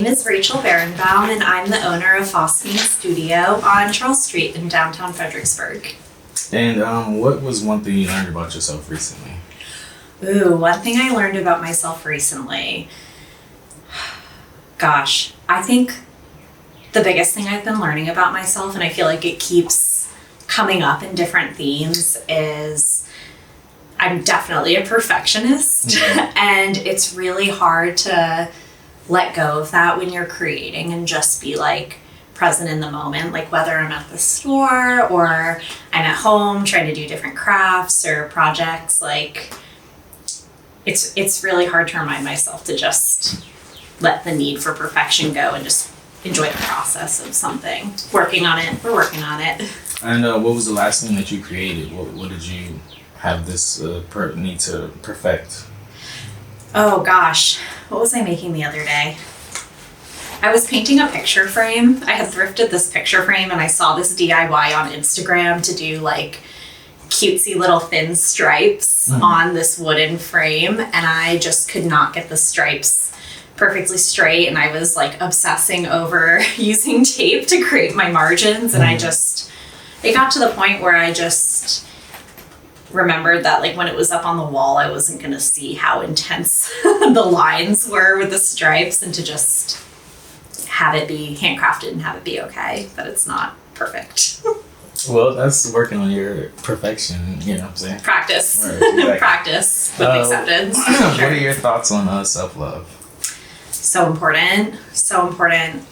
name is Rachel Berenbaum, and I'm the owner of Phosphene Studio on Charles Street in downtown Fredericksburg. And what was one thing you learned about yourself recently? Ooh, one thing I learned about myself recently. Gosh, I think the biggest thing I've been learning about myself, and I feel like it keeps coming up in different themes, is I'm definitely a perfectionist. And it's really hard to let go of that when you're creating and just be like present in the moment, like whether I'm at the store or I'm at home trying to do different crafts or projects. Like it's really hard to remind myself to just let the need for perfection go and just enjoy the process of something. Working on it. We're working on it. And what was the last thing that you created? What did you have this need to perfect? Oh gosh, what was I making the other day? I was painting a picture frame. I had thrifted this picture frame and I saw this DIY on Instagram to do like cutesy little thin stripes on this wooden frame, and I just could not get the stripes perfectly straight, and I was like obsessing over using tape to create my margins, and it got to the point where I just remembered that like when it was up on the wall, I wasn't going to see how intense the lines were with the stripes, and to just have it be handcrafted and have it be okay, that it's not perfect. Well, that's working on your perfection, you know what I'm saying? Practice. Right, exactly. Practice with acceptance. What are your thoughts on self-love? So important. So important.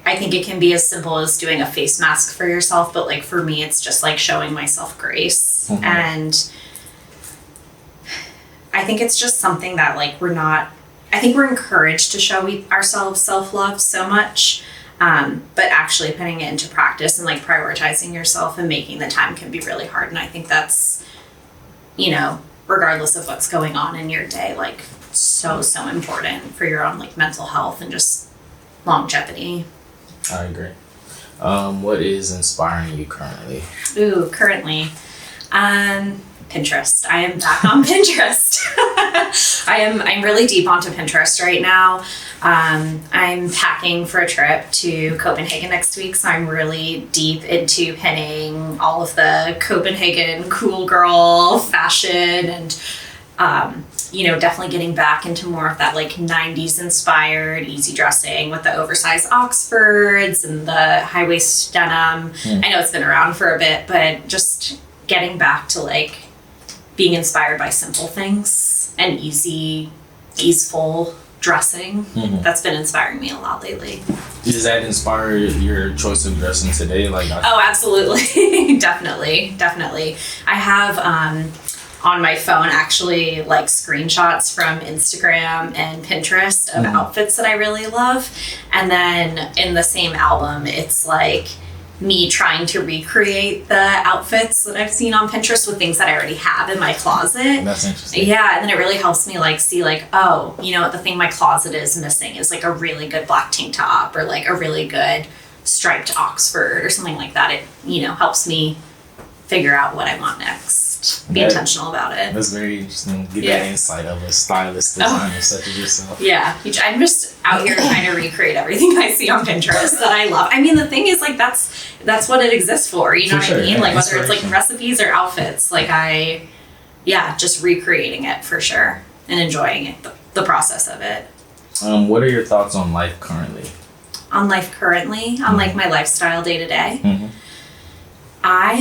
I think it can be as simple as doing a face mask for yourself, but like for me, it's just like showing myself grace. Mm-hmm. And I think it's just something that like I think we're encouraged to show ourselves self-love so much, but actually putting it into practice and like prioritizing yourself and making the time can be really hard. And I think that's, regardless of what's going on in your day, like so important for your own like mental health and just longevity. I agree. What is inspiring you currently? Currently, Pinterest. I am back on Pinterest. I'm really deep onto Pinterest right now. I'm packing for a trip to Copenhagen next week, so I'm really deep into pinning all of the Copenhagen cool girl fashion and definitely getting back into more of that like 90s inspired easy dressing with the oversized Oxfords and the high waist denim. I know it's been around for a bit, but just getting back to like being inspired by simple things and easeful dressing. That's been inspiring me a lot lately. Does that inspire your choice of dressing today? Oh, absolutely. Definitely. I have on my phone actually like screenshots from Instagram and Pinterest of outfits that I really love. And then in the same album, it's like me trying to recreate the outfits that I've seen on Pinterest with things that I already have in my closet. That's interesting. Yeah, and then it really helps me like see like, oh, the thing my closet is missing is like a really good black tank top or like a really good striped Oxford or something like that. It, helps me figure out what I want next. Be intentional about it. That's very interesting. Get that insight of a stylist designer such as yourself. Yeah, I'm just out here trying to recreate everything I see on Pinterest that I love. I mean, the thing is, like, that's what it exists for. You know what I mean? Yeah, like, whether it's like recipes or outfits, like just recreating it for sure and enjoying it, the process of it. What are your thoughts on life currently? On life currently, on like my lifestyle day to day. I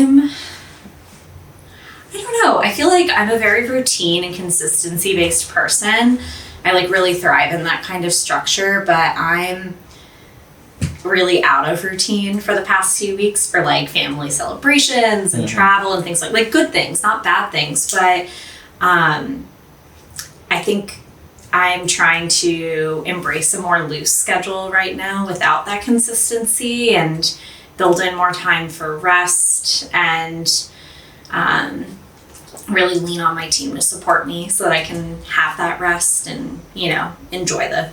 don't know. I feel like I'm a very routine and consistency based person. I like really thrive in that kind of structure, but I'm really out of routine for the past few weeks for like family celebrations and travel and things like good things, not bad things. But I think I'm trying to embrace a more loose schedule right now without that consistency and build in more time for rest and really lean on my team to support me so that I can have that rest and, enjoy the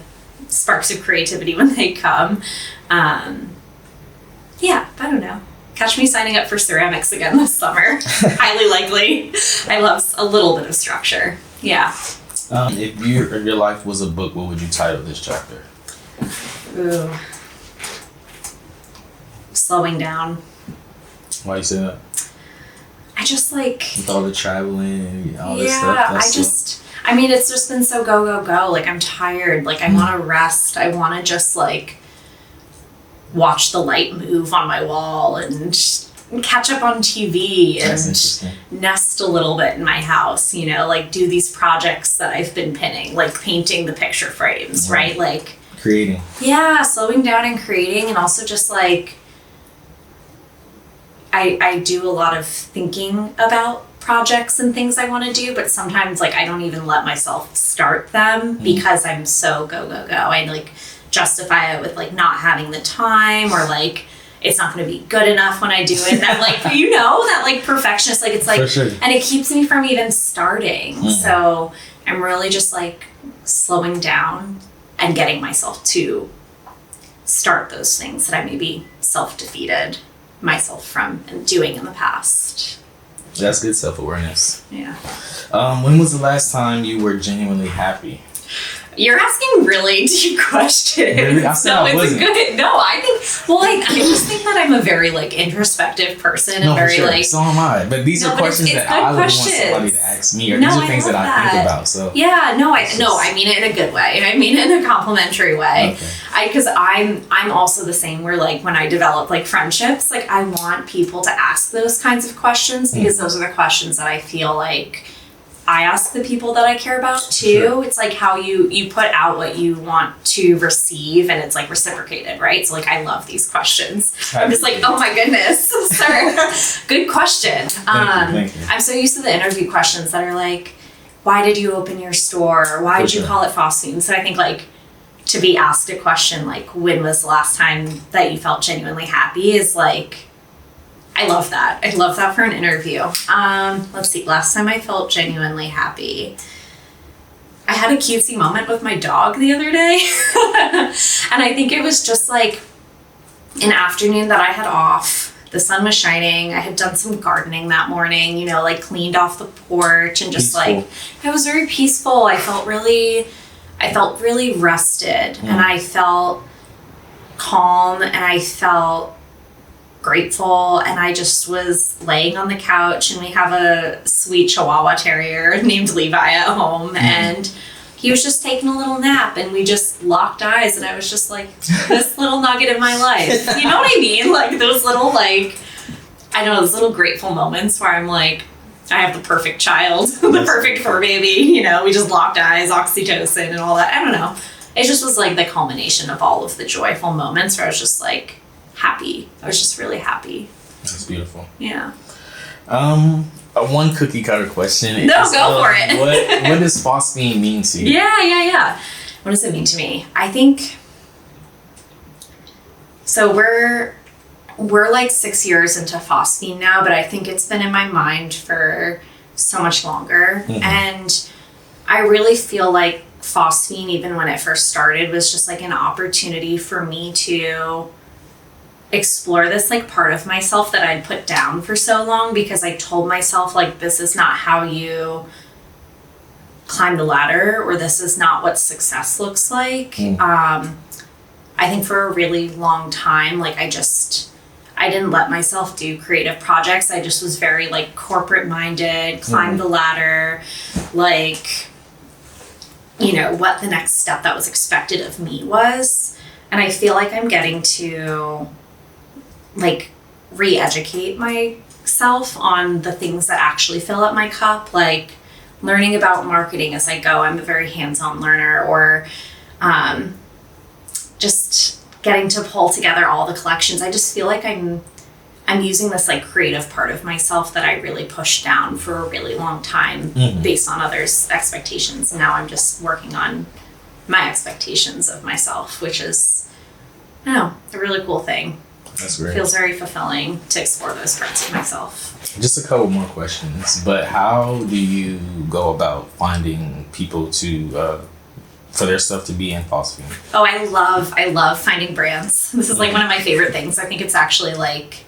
sparks of creativity when they come. I don't know. Catch me signing up for ceramics again this summer. Highly likely. I love a little bit of structure. Yeah. If your life was a book, what would you title this chapter? Ooh. Slowing down. Why you say that? I just like... With all the traveling, all this stuff. I mean, it's just been so go, go, go. Like, I'm tired. Like, I want to rest. I want to just, like, watch the light move on my wall and catch up on TV and nest a little bit in my house, you know, like do these projects that I've been pinning, like painting the picture frames, right? Like creating. Yeah, slowing down and creating, and also just like I do a lot of thinking about projects and things I want to do, but sometimes like I don't even let myself start them because I'm so go, go, go. I like justify it with like not having the time, or like it's not going to be good enough when I do it. And I'm like, you know, that like perfectionist, like it's like, and it keeps me from even starting. So I'm really just like slowing down and getting myself to start those things that I maybe self-defeated myself from doing in the past. That's good self-awareness. Yeah. When was the last time you were genuinely happy? You're asking really deep questions. Really? I said I wasn't. Good. No, I think. Well, like I just think that I'm a very like introspective person and very like. So am I. But these are questions that I would want somebody to ask me, or these are things that I think about. So yeah, I mean it in a good way. I mean it in a complimentary way. Okay. Because I'm also the same. Where like when I develop like friendships, like I want people to ask those kinds of questions because those are the questions that I feel like I ask the people that I care about too. Sure. It's like how you put out what you want to receive, and it's like reciprocated, right? So like I love these questions. I'm just like, oh my goodness, sorry. Good question. Thank you. I'm so used to the interview questions that are like, why did you open your store? Or why did you call it Phosphene? So I think like to be asked a question like, when was the last time that you felt genuinely happy is like, I love that. I love that for an interview. Let's see. Last time I felt genuinely happy, I had a cutesy moment with my dog the other day. And I think it was just like an afternoon that I had off. The sun was shining. I had done some gardening that morning, you know, like cleaned off the porch and just peaceful. Like, it was very peaceful. I felt really rested and I felt calm and I felt grateful, and I just was laying on the couch, and we have a sweet Chihuahua terrier named Levi at home, and he was just taking a little nap, and we just locked eyes, and I was just like, this little nugget in my life, you know what I mean? Like those little like, I don't know, those little grateful moments where I'm like, I have the perfect child, the perfect fur baby, you know, we just locked eyes, oxytocin and all that. I don't know. It just was like the culmination of all of the joyful moments where I was just like, happy. I was just really happy. That's beautiful. Yeah. One cookie cutter question. No, go for it. What does phosphine mean to you? Yeah. What does it mean to me? I think so. We're like 6 years into phosphine now, but I think it's been in my mind for so much longer, and I really feel like phosphine, even when it first started, was just like an opportunity for me to explore this like part of myself that I'd put down for so long, because I told myself like, this is not how you climb the ladder, or this is not what success looks like. I think for a really long time, like I didn't let myself do creative projects. I just was very like corporate minded, climb the ladder, like, you know, what the next step that was expected of me was. And I feel like I'm getting to like re-educate myself on the things that actually fill up my cup, like learning about marketing as I go. I'm a very hands-on learner, or just getting to pull together all the collections. I just feel like I'm using this like creative part of myself that I really pushed down for a really long time based on others' expectations. And now I'm just working on my expectations of myself, which is, I don't know, a really cool thing. That's great. It feels very fulfilling to explore those parts of myself. Just a couple more questions, but how do you go about finding people to for their stuff to be in phosphine? Oh, I love finding brands. This is like one of my favorite things. I think it's actually like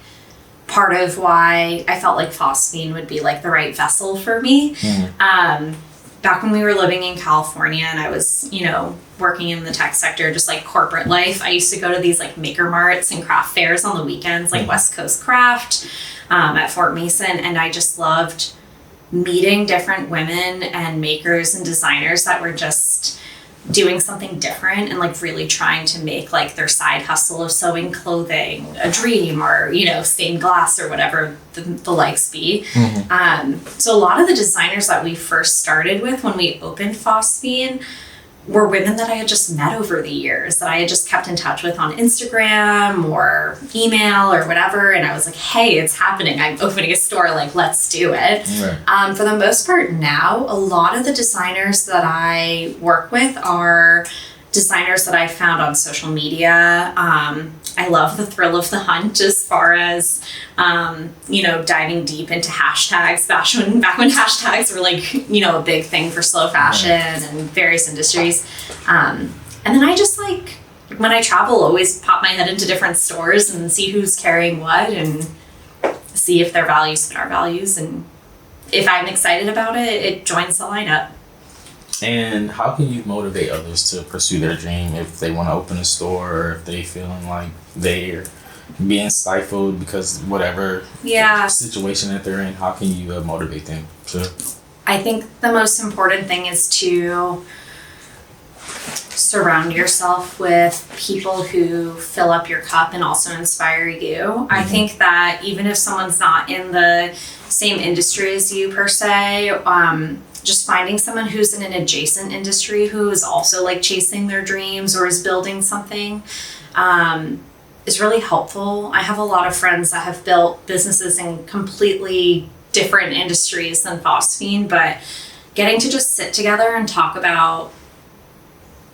part of why I felt like phosphine would be like the right vessel for me. back when we were living in California and I was, working in the tech sector, just like corporate life, I used to go to these like maker marts and craft fairs on the weekends, like West Coast Craft at Fort Mason. And I just loved meeting different women and makers and designers that were just doing something different and like really trying to make like their side hustle of sewing clothing a dream, or stained glass or whatever the likes be. So a lot of the designers that we first started with when we opened Phosphene were women that I had just met over the years, that I had just kept in touch with on Instagram or email or whatever. And I was like, hey, it's happening. I'm opening a store. Like, let's do it. Right. For the most part now, a lot of the designers that I work with are designers that I found on social media. I love the thrill of the hunt as far as, diving deep into hashtags. Back when hashtags were like, a big thing for slow fashion and various industries. And then I just like, when I travel, always pop my head into different stores and see who's carrying what and see if their values fit our values. And if I'm excited about it, it joins the lineup. And how can you motivate others to pursue their dream if they want to open a store, or if they feeling like they're being stifled because whatever situation that they're in? How can you motivate them to? I think the most important thing is to surround yourself with people who fill up your cup and also inspire you. I think that even if someone's not in the same industry as you per se, just finding someone who's in an adjacent industry who is also like chasing their dreams or is building something is really helpful. I have a lot of friends that have built businesses in completely different industries than Phosphene, but getting to just sit together and talk about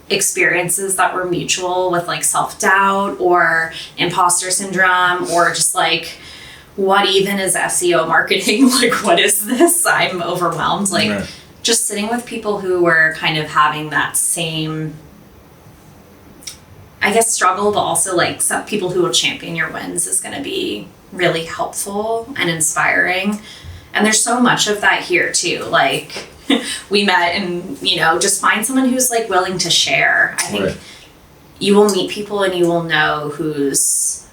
experiences that were mutual with like self-doubt or imposter syndrome, or just like, what even is SEO marketing? Like, what is this? I'm overwhelmed. Like, just sitting with people who were kind of having that same, I guess, struggle, but also like some people who will champion your wins is going to be really helpful and inspiring. And there's so much of that here too. Like, we met and, just find someone who's like willing to share. I think you will meet people and you will know who's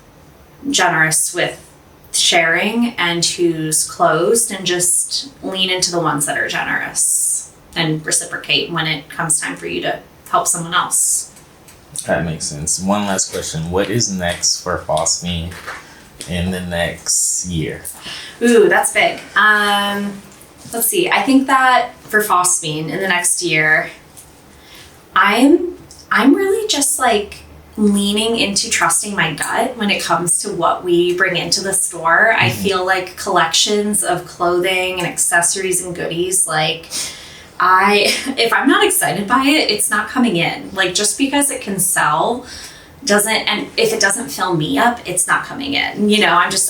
generous with sharing and who's closed, and just lean into the ones that are generous and reciprocate when it comes time for you to help someone else. That makes sense. One last question. What is next for Phosphene in the next year? Ooh, that's big. Let's see. I think that for Phosphene in the next year, I'm really just like leaning into trusting my gut when it comes to what we bring into the store. I feel like collections of clothing and accessories and goodies, like if I'm not excited by it, it's not coming in. Like, just because it can sell and if it doesn't fill me up, it's not coming in.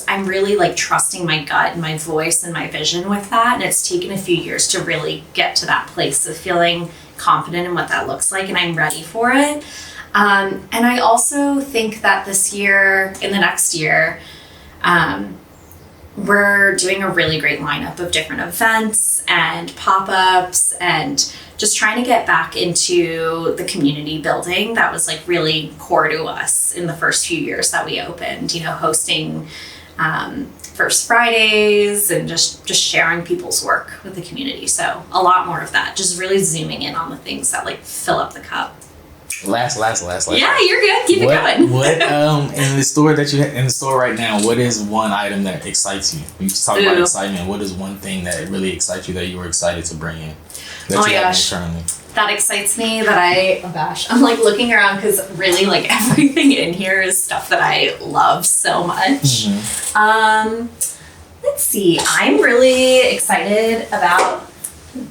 I'm really like trusting my gut and my voice and my vision with that. And it's taken a few years to really get to that place of feeling confident in what that looks like, and I'm ready for it. And I also think that this year, in the next year, we're doing a really great lineup of different events and pop-ups, and just trying to get back into the community building that was like really core to us in the first few years that we opened, hosting First Fridays and just sharing people's work with the community. So a lot more of that, just really zooming in on the things that like fill up the cup. Last. Yeah, you're good. Keep it going. What in the store that you in the store right now? What is one item that excites you? You talk about excitement. What is one thing that really excites you that you were excited to bring in? Internally? That excites me. I'm like looking around because really like everything in here is stuff that I love so much. Let's see. I'm really excited about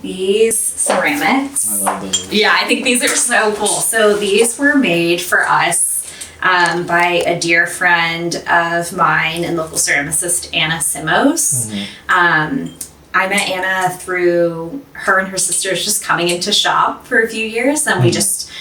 these ceramics. I love those. Yeah, I think these are so cool. So these were made for us by a dear friend of mine and local ceramicist, Anna Simos. I met Anna through her and her sisters just coming into shop for a few years, and we just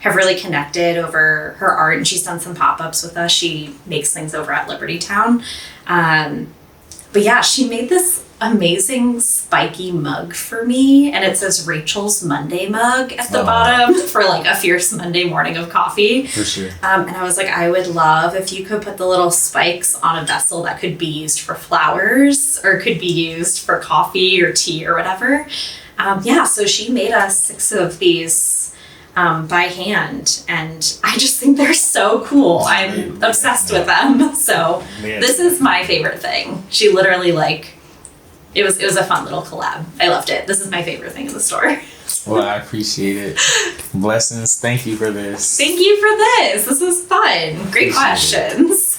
have really connected over her art, and she's done some pop-ups with us. She makes things over at Liberty Town. But yeah, she made this amazing spiky mug for me, and it says Rachel's Monday mug at the bottom for like a fierce Monday morning of coffee. For sure. And I was like, I would love if you could put the little spikes on a vessel that could be used for flowers or could be used for coffee or tea or whatever. So she made us 6 of these by hand, and I just think they're so cool. I'm obsessed with them. So this is my favorite thing. She literally it was a fun little collab. I loved it. This is my favorite thing in the store. Well, I appreciate it. Blessings. Thank you for this. Thank you for this. This was fun. Great questions.